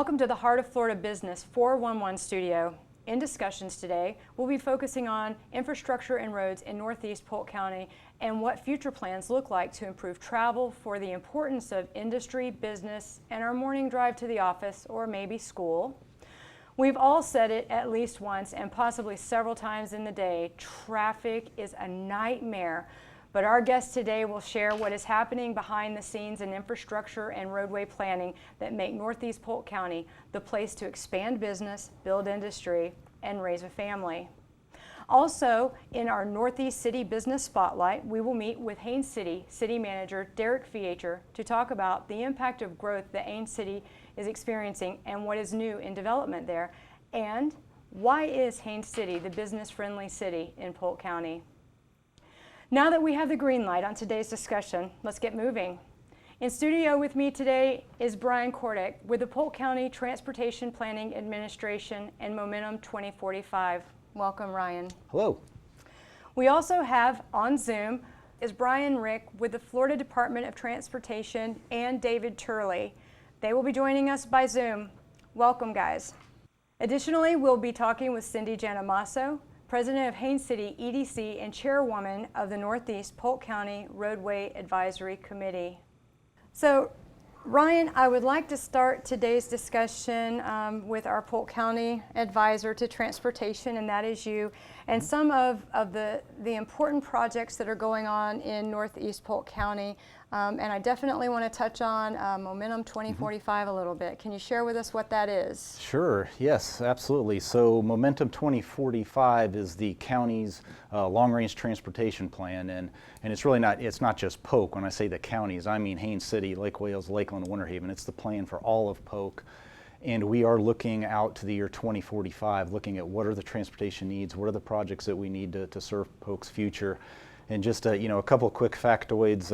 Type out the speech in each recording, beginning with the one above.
Welcome to the Heart of Florida Business 411 studio. In discussions today, we'll be focusing on infrastructure and roads in Northeast Polk County and what future plans look like to improve travel for the importance of industry, business, and our morning drive to the office or maybe school. We've all said it at least once and possibly several times in the day, traffic is a nightmare. But our guest today will share what is happening behind the scenes in infrastructure and roadway planning that make Northeast Polk County the place to expand business, build industry, and raise a family. Also, in our Northeast City Business Spotlight, we will meet with Haines City City Manager Derek Fiecher to talk about the impact of growth that Haines City is experiencing and what is new in development there, and why is Haines City the business-friendly city in Polk County. Now that we have the green light on today's discussion, let's get moving. In studio with me today is Brian Kordek with the Polk County Transportation Planning Administration and Momentum 2045. Welcome, Ryan. Hello. We also have on Zoom is Brian Rick with the Florida Department of Transportation and David Turley. They will be joining us by Zoom. Welcome, guys. Additionally, we'll be talking with Cindy Janamasso, President of Haines City EDC and Chairwoman of the Northeast Polk County Roadway Advisory Committee. So, Ryan, I would like to start today's discussion with our Polk County Advisor to Transportation, and that is you, and some of the important projects that are going on in Northeast Polk County. And I definitely want to touch on Momentum 2045 a little bit. Can you share with us what that is? Sure, yes, absolutely. So Momentum 2045 is the county's long-range transportation plan, and it's really not just Polk. When I say the counties, I mean Haines City, Lake Wales, Lakeland, Winter Haven. It's the plan for all of Polk. And we are looking out to the year 2045, looking at what are the transportation needs, what are the projects that we need to serve Polk's future. And just a couple of quick factoids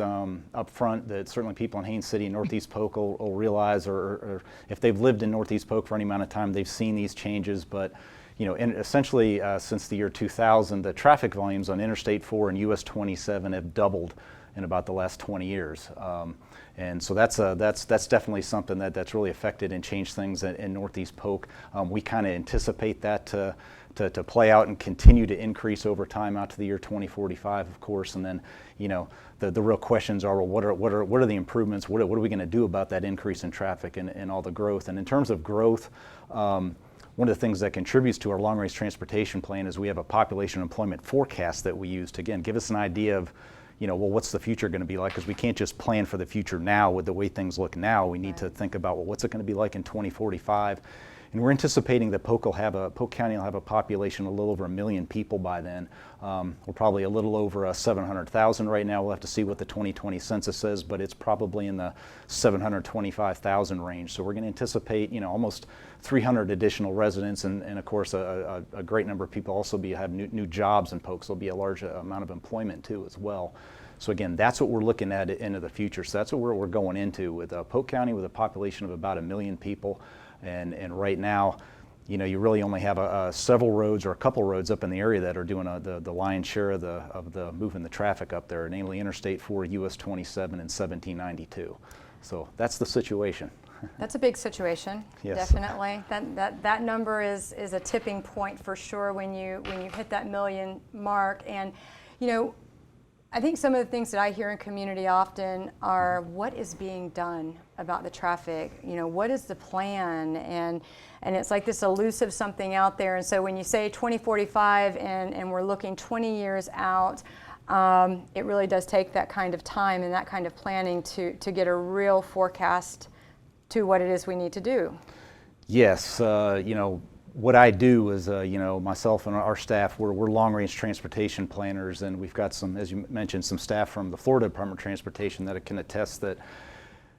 up front that certainly people in Haines City and Northeast Polk will realize, or if they've lived in Northeast Polk for any amount of time, they've seen these changes. But essentially since the year 2000, the traffic volumes on Interstate 4 and US 27 have doubled in about the last 20 years. And so that's definitely something that's really affected and changed things in Northeast Polk. We kind of anticipate that to play out and continue to increase over time out to the year 2045, of course. And then, the real questions are, well, what are the improvements? What are we going to do about that increase in traffic and all the growth? And in terms of growth, one of the things that contributes to our long-range transportation plan is we have a population employment forecast that we use to, again, give us an idea of, well, what's the future going to be like? Because we can't just plan for the future now with the way things look now. We need to think about, well, what's it going to be like in 2045? And we're anticipating that Polk County will have a population a little over 1 million people by then. We're probably a little over 700,000 right now. We'll have to see what the 2020 census says, but it's probably in the 725,000 range. So we're going to anticipate, almost 300 additional residents, and of course a great number of people also have new jobs in Polk. So there'll be a large amount of employment too as well. So again, that's what we're looking at into the future. So that's what we're going into with Polk County with a population of about 1 million people. And right now, you really only have several roads or a couple roads up in the area that are doing the lion's share of the moving the traffic up there, namely Interstate 4, US 27, and 1792. So that's the situation. That's a big situation. Yes. Definitely. That number is a tipping point for sure when you hit that million mark. And I think some of the things that I hear in community often are, what is being done about the traffic? What is the plan? And it's like this elusive something out there. And so when you say 2045 and we're looking 20 years out, it really does take that kind of time and that kind of planning to get a real forecast to what it is we need to do. Yes, what I do is, myself and our staff, we're long-range transportation planners, and we've got some, as you mentioned, some staff from the Florida Department of Transportation that can attest that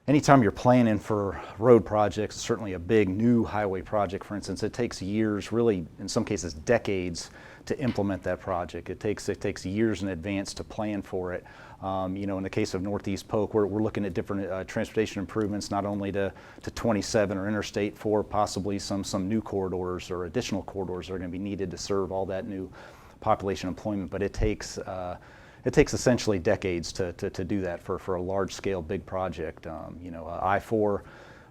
anytime you're planning for road projects, certainly a big new highway project, for instance, it takes years, really in some cases decades, to implement that project. It takes years in advance to plan for it. In the case of Northeast Polk, we're looking at different transportation improvements, not only to 27 or Interstate 4, possibly some new corridors or additional corridors that are going to be needed to serve all that new population employment. But it takes essentially decades to do that for a large-scale big project. I-4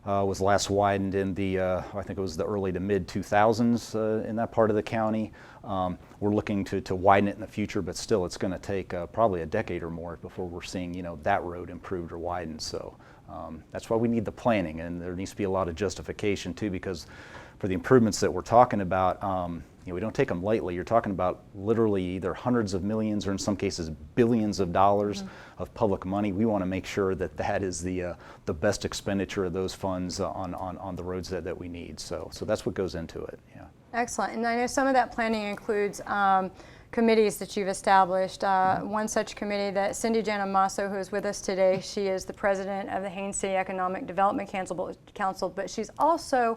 was last widened in the, I think it was the early to mid 2000s in that part of the county. We're looking to widen it in the future, but still it's going to take probably a decade or more before we're seeing, that road improved or widened. So that's why we need the planning, and there needs to be a lot of justification too, because for the improvements that we're talking about, we don't take them lightly. You're talking about literally either hundreds of millions or in some cases billions of dollars of public money. We want to make sure that that is the best expenditure of those funds on the roads that we need. So that's what goes into it. Yeah. Excellent. And I know some of that planning includes committees that you've established. One such committee that Cindy Janamasso, who is with us today, she is the president of the Haines City Economic Development Council, but she's also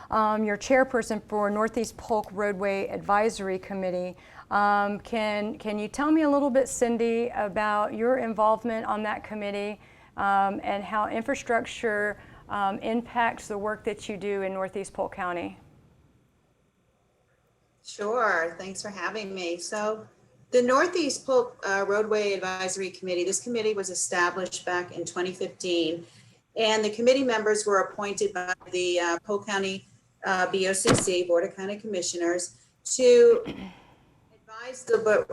your chairperson for Northeast Polk Roadway Advisory Committee. Can you tell me a little bit, Cindy, about your involvement on that committee and how infrastructure impacts the work that you do in Northeast Polk County? Sure, thanks for having me. So the Northeast Polk Roadway Advisory Committee, this committee was established back in 2015, and the committee members were appointed by the Polk County BOCC, Board of County Commissioners, to advise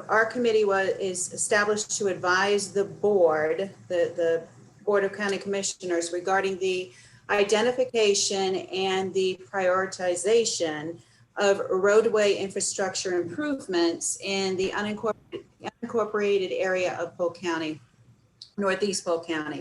our committee is established to advise the board, the Board of County Commissioners, regarding the identification and the prioritization of roadway infrastructure improvements in the unincorporated area of Polk County, Northeast Polk County.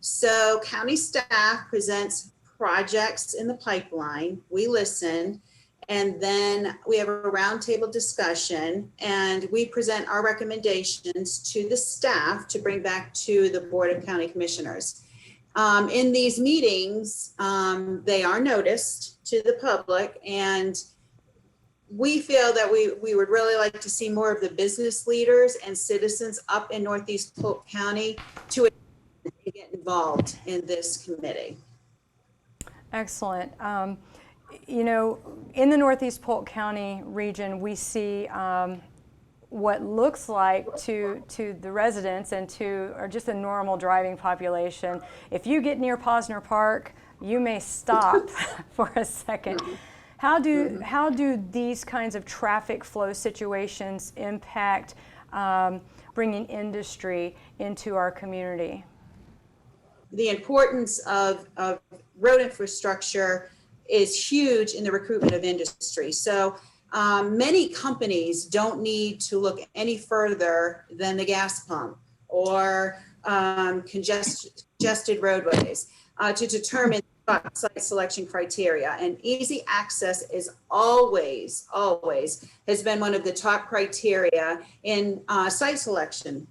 So county staff presents projects in the pipeline, we listen, and then we have a roundtable discussion, and we present our recommendations to the staff to bring back to the Board of County Commissioners. In these meetings, they are noticed to the public, and we feel that we would really like to see more of the business leaders and citizens up in Northeast Polk County to get involved in this committee. Excellent. In the Northeast Polk County region, we see what looks like to the residents and or just a normal driving population. If you get near Posner Park, you may stop for a second. How do these kinds of traffic flow situations impact bringing industry into our community? The importance of road infrastructure is huge in the recruitment of industry. So many companies don't need to look any further than the gas pump or congested roadways to determine site selection criteria. And easy access is always has been one of the top criteria in site selection.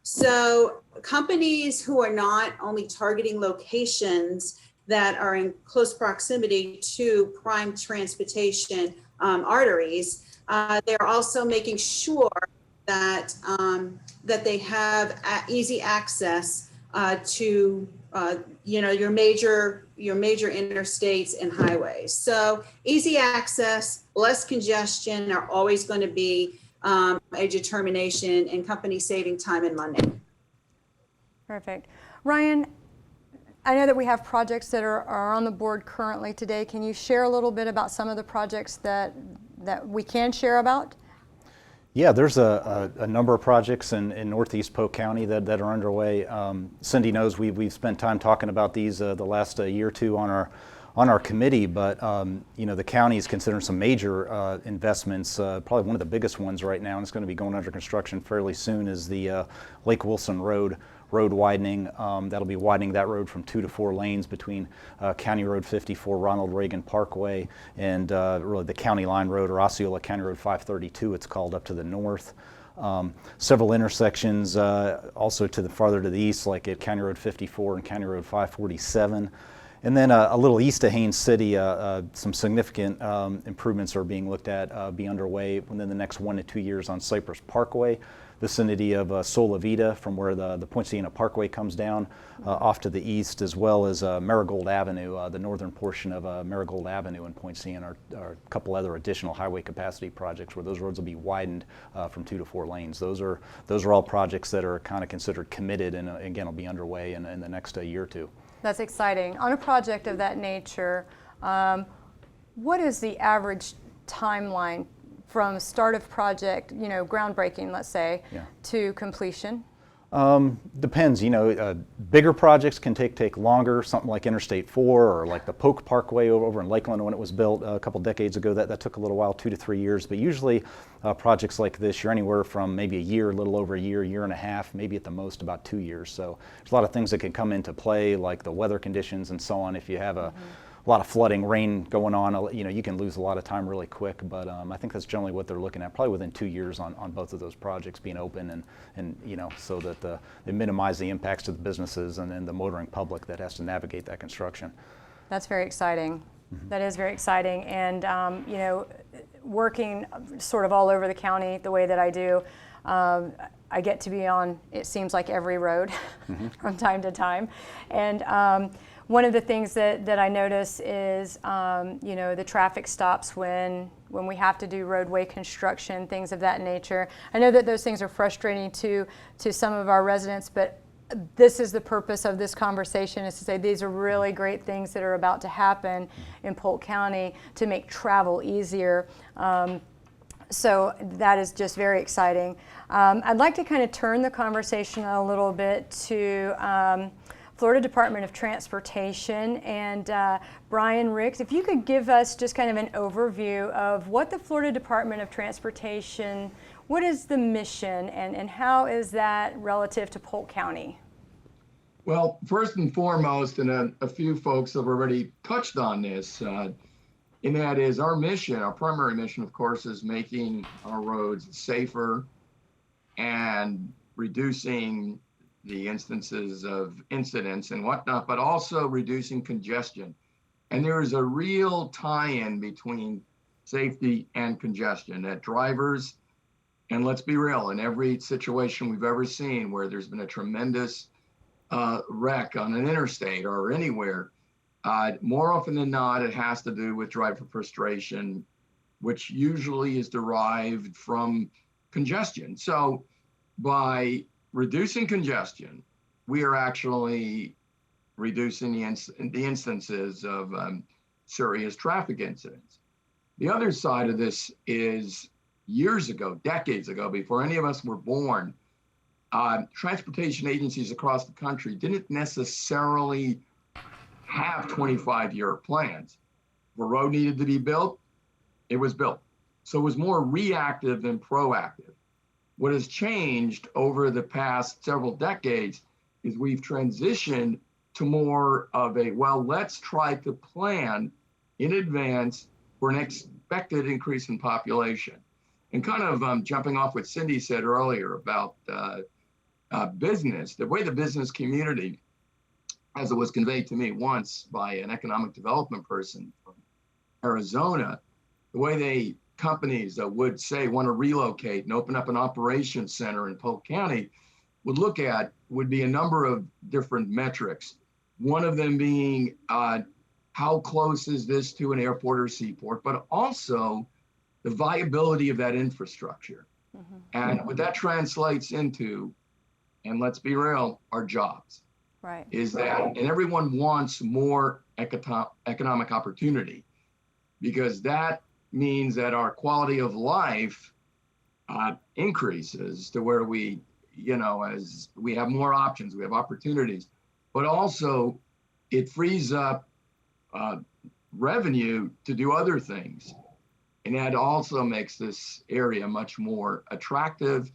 So companies who are not only targeting locations that are in close proximity to prime transportation arteries, they're also making sure that that they have easy access to your major interstates and highways. So easy access, less congestion are always going to be a determination in companies saving time and money. Perfect. Ryan, I know that we have projects that are on the board currently today. Can you share a little bit about some of the projects that we can share about? Yeah, there's a number of projects in Northeast Polk County that are underway. Cindy knows we've spent time talking about these the last year or two on our committee, but the county is considering some major investments. Probably one of the biggest ones right now, and it's going to be going under construction fairly soon, is the Lake Wilson Road widening. That'll be widening that road from 2 to 4 lanes between County Road 54, Ronald Reagan Parkway, and really the County Line Road, or Osceola County Road 532, it's called, up to the north. Several intersections also farther to the east, like at County Road 54 and County Road 547. And then a little east of Haines City, some significant improvements are being looked at, be underway within the next 1 to 2 years on Cypress Parkway, vicinity of Sola Vita, from where the Poinciana Parkway comes down off to the east, as well as Marigold Avenue, the northern portion of Marigold Avenue in Poinciana, are a couple other additional highway capacity projects where those roads will be widened from 2 to 4 lanes. Those are all projects that are kind of considered committed, and again will be underway in the next year or two. That's exciting. On a project of that nature, what is the average timeline from start of project, groundbreaking, let's say, to completion? Depends, bigger projects can take longer, something like Interstate 4 or like the Polk Parkway over in Lakeland when it was built a couple decades ago. That took a little while, 2 to 3 years, but usually projects like this, you're anywhere from maybe a year, a little over a year and a half, maybe at the most about 2 years. So there's a lot of things that can come into play, like the weather conditions and so on. If you have a lot of flooding, rain going on, you can lose a lot of time really quick, but I think that's generally what they're looking at, probably within 2 years on both of those projects being open and so that they minimize the impacts to the businesses and then the motoring public that has to navigate that construction. That's very exciting. That is very exciting, and working sort of all over the county the way that I do, I get to be on, it seems like, every road from time to time, and one of the things that I notice is, the traffic stops when we have to do roadway construction, things of that nature. I know that those things are frustrating to some of our residents, but this is the purpose of this conversation, is to say these are really great things that are about to happen in Polk County to make travel easier. So that is just very exciting. I'd like to kind of turn the conversation a little bit to Florida Department of Transportation, and Brian Ricks, if you could give us just kind of an overview of what the Florida Department of Transportation, what is the mission, and how is that relative to Polk County? Well, first and foremost, and a few folks have already touched on this, and that is our mission, our primary mission, of course, is making our roads safer and reducing the instances of incidents and whatnot, but also reducing congestion. And there is a real tie-in between safety and congestion, that drivers, and let's be real, in every situation we've ever seen where there's been a tremendous wreck on an interstate or anywhere, more often than not, it has to do with driver frustration, which usually is derived from congestion. So by reducing congestion, we are actually reducing the instances of serious traffic incidents. The other side of this is years ago, decades ago, before any of us were born, transportation agencies across the country didn't necessarily have 25-year plans. If a road needed to be built, it was built. So it was more reactive than proactive. What has changed over the past several decades is we've transitioned to more of a, well, let's try to plan in advance for an expected increase in population. And kind of jumping off what Cindy said earlier about business, the way the business community, as it was conveyed to me once by an economic development person from Arizona, the way companies that would say want to relocate and open up an operations center in Polk County would be a number of different metrics. One of them being how close is this to an airport or seaport, but also the viability of that infrastructure. And what that translates into, and let's be real, are jobs. Right. Is that, and everyone wants more economic opportunity, because that means that our quality of life increases to where we, as we have more options, we have opportunities, but also it frees up revenue to do other things. And that also makes this area much more attractive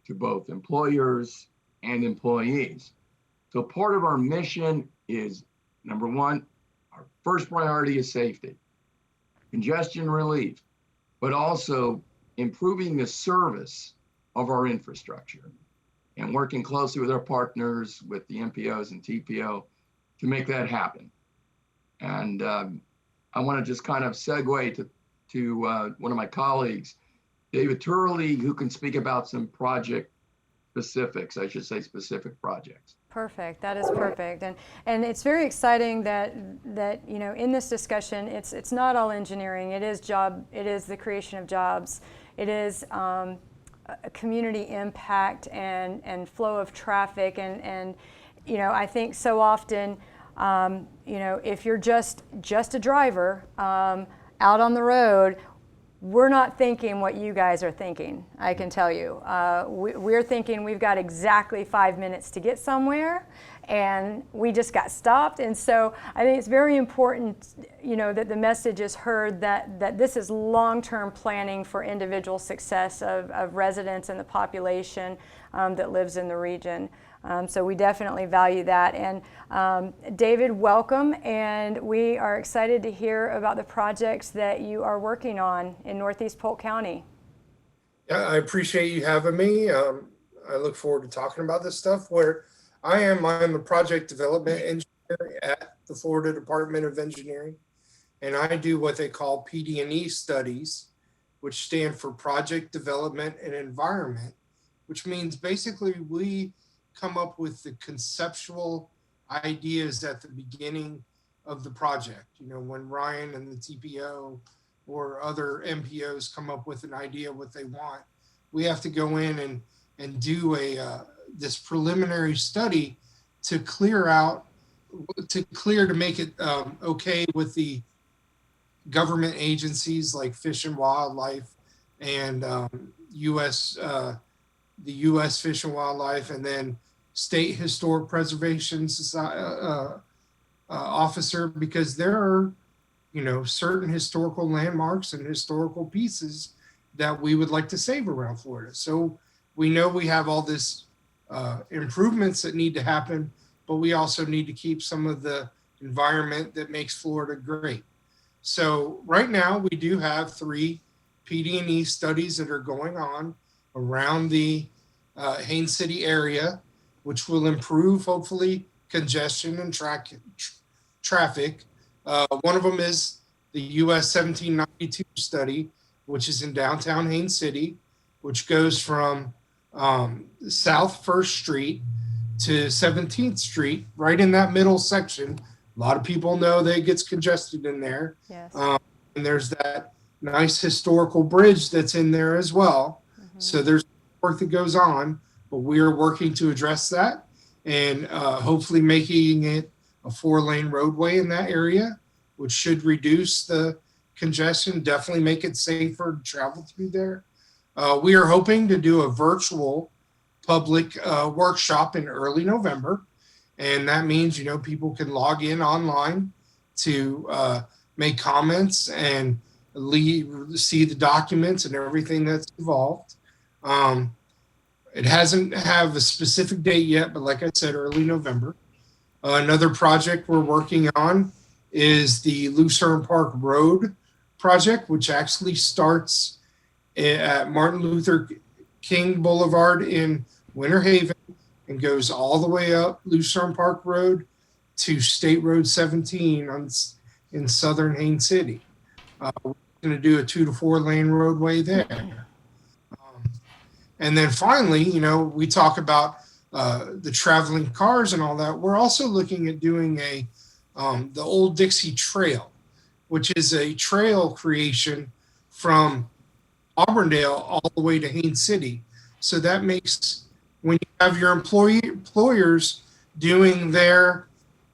to both employers and employees. So part of our mission is, number one, our first priority is safety, congestion relief, but also improving the service of our infrastructure and working closely with our partners, with the MPOs and TPO, to make that happen. And I want to just kind of segue to one of my colleagues, David Turley, who can speak about some project specifics, I should say specific projects. Perfect. That is perfect, and it's very exciting that in this discussion, it's not all engineering. It is the creation of jobs. It is a community impact and flow of traffic, and I think so often You know, if you're just a driver out on the road, we're not thinking what you guys are thinking, I can tell you. We're thinking we've got exactly 5 minutes to get somewhere, and we just got stopped. And so I think it's very important, you know, that the message is heard that this is long-term planning for individual success of residents and the population that lives in the region. So we definitely value that. And David, welcome, and we are excited to hear about the projects that you are working on in Northeast Polk County. Yeah, I appreciate you having me. I look forward to talking about this stuff. Where I'm a project development engineer at the Florida Department of Engineering, and I do what they call PD&E studies, which stand for Project Development and Environment, which means basically we come up with the conceptual ideas at the beginning of the project. You know, when Ryan and the TPO or other MPOs come up with an idea what they want, we have to go in and do this preliminary study to to make it okay with the government agencies like Fish and Wildlife and the U.S. Fish and Wildlife, and then State Historic Preservation Society officer, because there are, you know, certain historical landmarks and historical pieces that we would like to save around Florida. So we know we have all this improvements that need to happen, but we also need to keep some of the environment that makes Florida great. So right now we do have 3 PD&E studies that are going on around the Haines City area, which will improve, hopefully, congestion and traffic. One of them is the US 1792 study, which is in downtown Haines City, which goes from South 1st Street to 17th Street, right in that middle section. A lot of people know that it gets congested in there. Yes. And there's that nice historical bridge that's in there as well. Mm-hmm. So there's work that goes on, but we are working to address that and hopefully making it a 4-lane roadway in that area, which should reduce the congestion, definitely make it safer to travel through there. We are hoping to do a virtual public workshop in early November. And that means, you know, people can log in online to make comments and see the documents and everything that's involved. It hasn't have a specific date yet, but like I said, early November. Another project we're working on is the Lucerne Park Road project, which actually starts at Martin Luther King Boulevard in Winter Haven and goes all the way up Lucerne Park Road to State Road 17 in southern Haines City. We're going to do a 2 to 4 lane roadway there. And then finally, you know, we talk about the traveling cars and all that. We're also looking at doing the Old Dixie Trail, which is a trail creation from Auburndale all the way to Haines City. So that makes, when you have your employers doing their,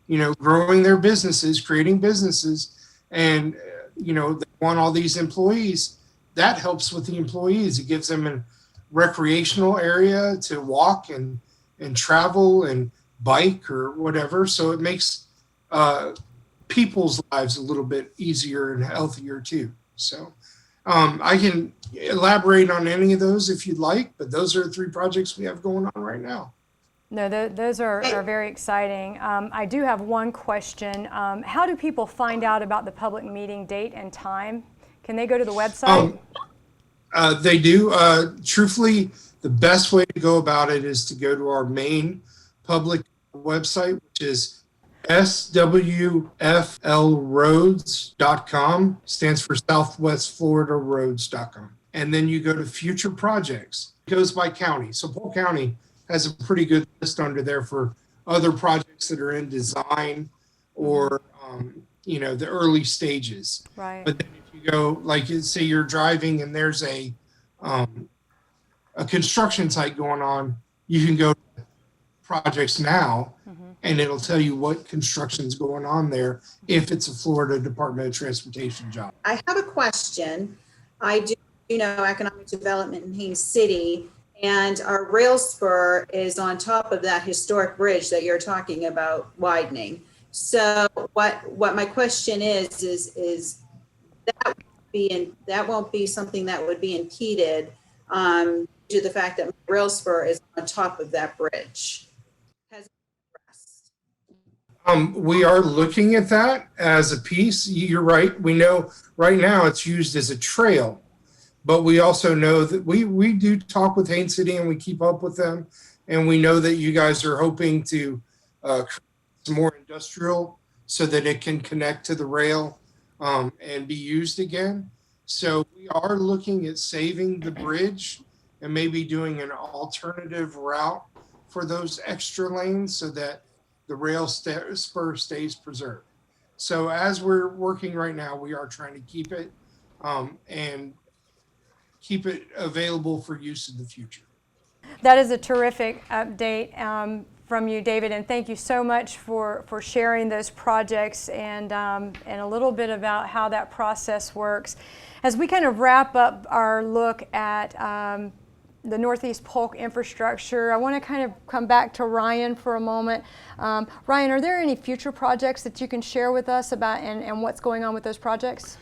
you know, growing their businesses, creating businesses, and, you know, they want all these employees, that helps with the employees. It gives them a recreational area to walk and travel and bike or whatever. So it makes people's lives a little bit easier and healthier too. So I can elaborate on any of those if you'd like, but those are the 3 projects we have going on right now. No, those are very exciting. I do have one question. How do people find out about the public meeting date and time? Can they go to the website? They do. Truthfully, the best way to go about it is to go to our main public website, which is swflroads.com, stands for southwestfloridaroads.com. And then you go to future projects. It goes by county. So Polk County has a pretty good list under there for other projects that are in design or, you know, the early stages. Right. But then if you go, like, say you're driving and there's a construction site going on, you can go to projects now and it'll tell you what construction's going on there if it's a Florida Department of Transportation job. I have a question. I do, economic development in Haines City, and our rail spur is on top of that historic bridge that you're talking about widening. So what my question is that won't be something that would be impeded due to the fact that rail spur is on top of that bridge. We are looking at that as a piece. You're right. We know right now it's used as a trail, but we also know that we do talk with Haines City and we keep up with them. And we know that you guys are hoping to create some more industrial so that it can connect to the rail and be used again. So we are looking at saving the bridge and maybe doing an alternative route for those extra lanes so that the rail spur stays preserved. So as we're working right now, we are trying to keep it and keep it available for use in the future. That is a terrific update from you, David, and thank you so much for sharing those projects and a little bit about how that process works. As we kind of wrap up our look at the Northeast Polk infrastructure, I want to kind of come back to Ryan for a moment. Ryan, are there any future projects that you can share with us about and what's going on with those projects?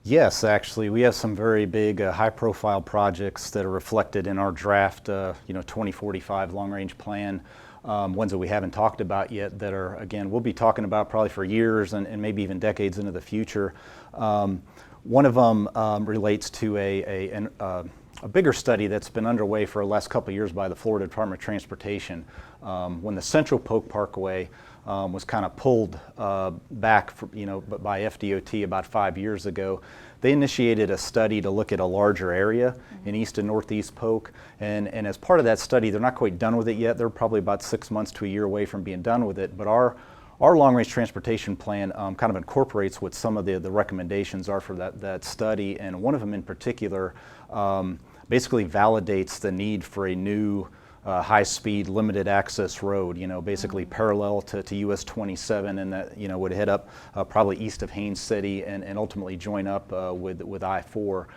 Yes, actually, we have some very big high-profile projects that are reflected in our draft 2045 long-range plan, ones that we haven't talked about yet that are, again, we'll be talking about probably for years and maybe even decades into the future. One of them relates to a bigger study that's been underway for the last couple of years by the Florida Department of Transportation. When the Central Polk Parkway was kind of pulled back by FDOT about 5 years ago, they initiated a study to look at a larger area in East and Northeast Polk. And as part of that study, they're not quite done with it yet. They're probably about 6 months to a year away from being done with it. But our long-range transportation plan kind of incorporates what some of the recommendations are for that study. And one of them in particular basically validates the need for a new high-speed limited access road, basically parallel to US 27, and that would head up probably east of Haines City and ultimately join up with I-4.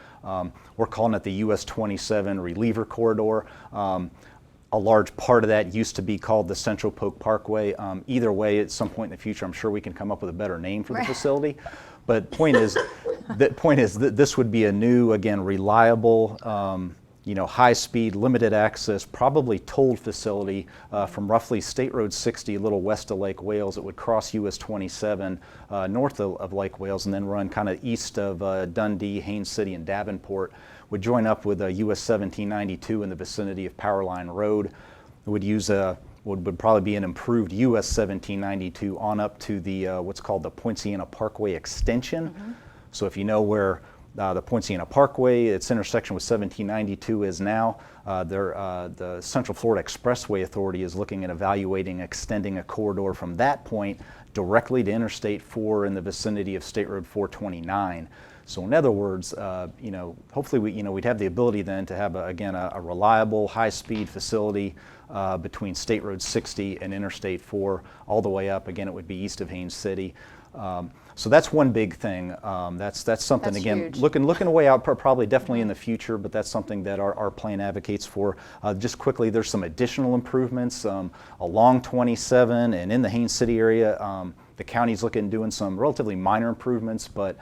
We're calling it the US 27 reliever corridor. A large part of that used to be called the Central Polk Parkway. Either way, at some point in the future, I'm sure we can come up with a better name for the facility. But point is that this would be a new, again, reliable, high-speed, limited access, probably tolled facility from roughly State Road 60, a little west of Lake Wales. It would cross US 27 north of Lake Wales and then run kind of east of Dundee, Haines City, and Davenport. Would join up with US 1792 in the vicinity of Powerline Road. It would use would probably be an improved US 1792 on up to the what's called the Poinciana Parkway extension. Mm-hmm. So if you know where the Poinciana Parkway, its intersection with 1792 is now, the Central Florida Expressway Authority is looking at evaluating extending a corridor from that point directly to Interstate 4 in the vicinity of State Road 429. So in other words, hopefully we'd have the ability then to have a reliable, high-speed facility between State Road 60 and Interstate 4 all the way up. Again, it would be east of Haines City. So that's one big thing. That's something, that's again, huge. looking a way out, probably definitely in the future, but that's something that our plan advocates for. Just quickly, there's some additional improvements along 27 and in the Haines City area. The county's looking at doing some relatively minor improvements, but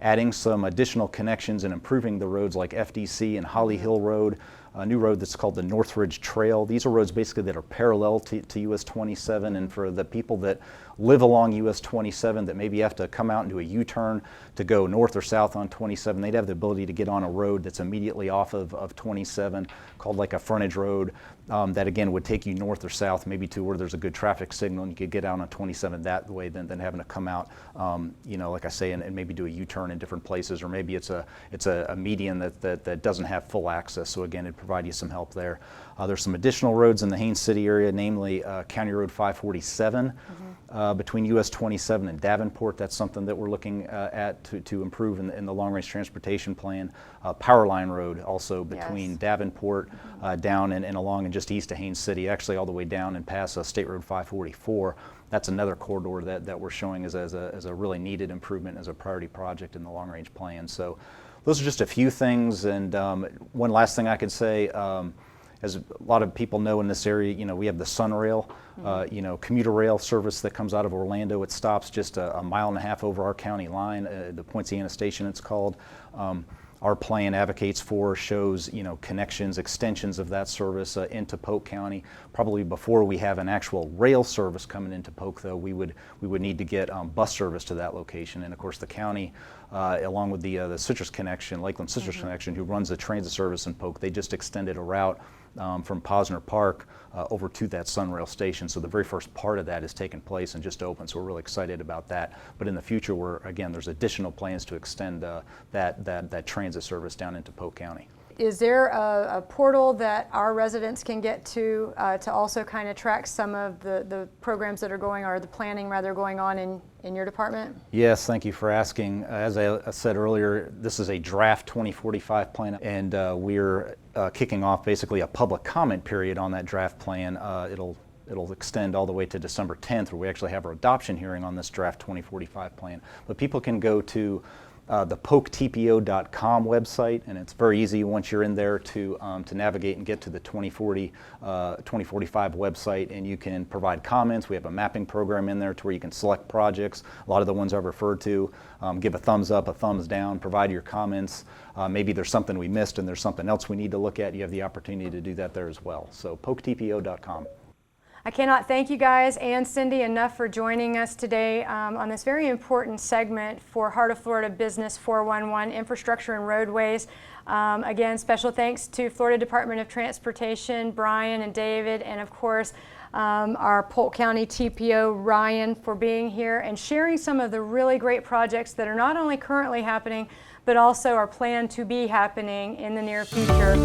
adding some additional connections and improving the roads like FDC and Holly Hill Road, a new road that's called the Northridge Trail. These are roads basically that are parallel to US 27, and for the people that live along US 27 that maybe have to come out and do a U-turn to go north or south on 27, they'd have the ability to get on a road that's immediately off of 27 called like a frontage road that again would take you north or south, maybe to where there's a good traffic signal and you could get out on 27 that way than having to come out, like I say, and maybe do a U-turn in different places, or maybe it's a median that doesn't have full access. So again, it'd provide you some help there. There's some additional roads in the Haines City area, namely County Road 547. Mm-hmm. between US 27 and Davenport. That's something that we're looking at to improve in the long-range transportation plan. Power Line Road also between Yes. Davenport down and along and just east of Haines City, actually all the way down and past State Road 544. That's another corridor that we're showing as a really needed improvement as a priority project in the long-range plan. So those are just a few things. And one last thing I could say, as a lot of people know in this area, we have the Sunrail, commuter rail service that comes out of Orlando. It stops just a mile and a half over our county line, the Poinciana Station it's called. Our plan advocates for, shows, connections, extensions of that service into Polk County. Probably before we have an actual rail service coming into Polk, though, we would need to get bus service to that location. And of course, the county, along with the Citrus Connection, Lakeland Citrus Connection, who runs the transit service in Polk, they just extended a route from Posner Park over to that Sunrail station. So the very first part of that is taking place and just open. So we're really excited about that. But in the future, there's additional plans to extend that transit service down into Polk County. Is there a portal that our residents can get to also kind of track some of the programs that are going, or the planning rather, going on in your department? Yes, thank you for asking. As I said earlier, this is a draft 2045 plan, and we're kicking off basically a public comment period on that draft plan. It'll extend all the way to December 10th, where we actually have our adoption hearing on this draft 2045 plan. But people can go to the polktpo.com website, and it's very easy once you're in there to navigate and get to the 2045 website, and you can provide comments. We have a mapping program in there to where you can select projects. A lot of the ones I've referred to, give a thumbs up, a thumbs down, provide your comments. Maybe there's something we missed and there's something else we need to look at. You have the opportunity to do that there as well. So polktpo.com. I cannot thank you guys and Cindy enough for joining us today on this very important segment for Heart of Florida Business 411, Infrastructure and Roadways. Again, special thanks to Florida Department of Transportation, Brian and David, and of course, our Polk County TPO, Ryan, for being here and sharing some of the really great projects that are not only currently happening, but also are planned to be happening in the near future.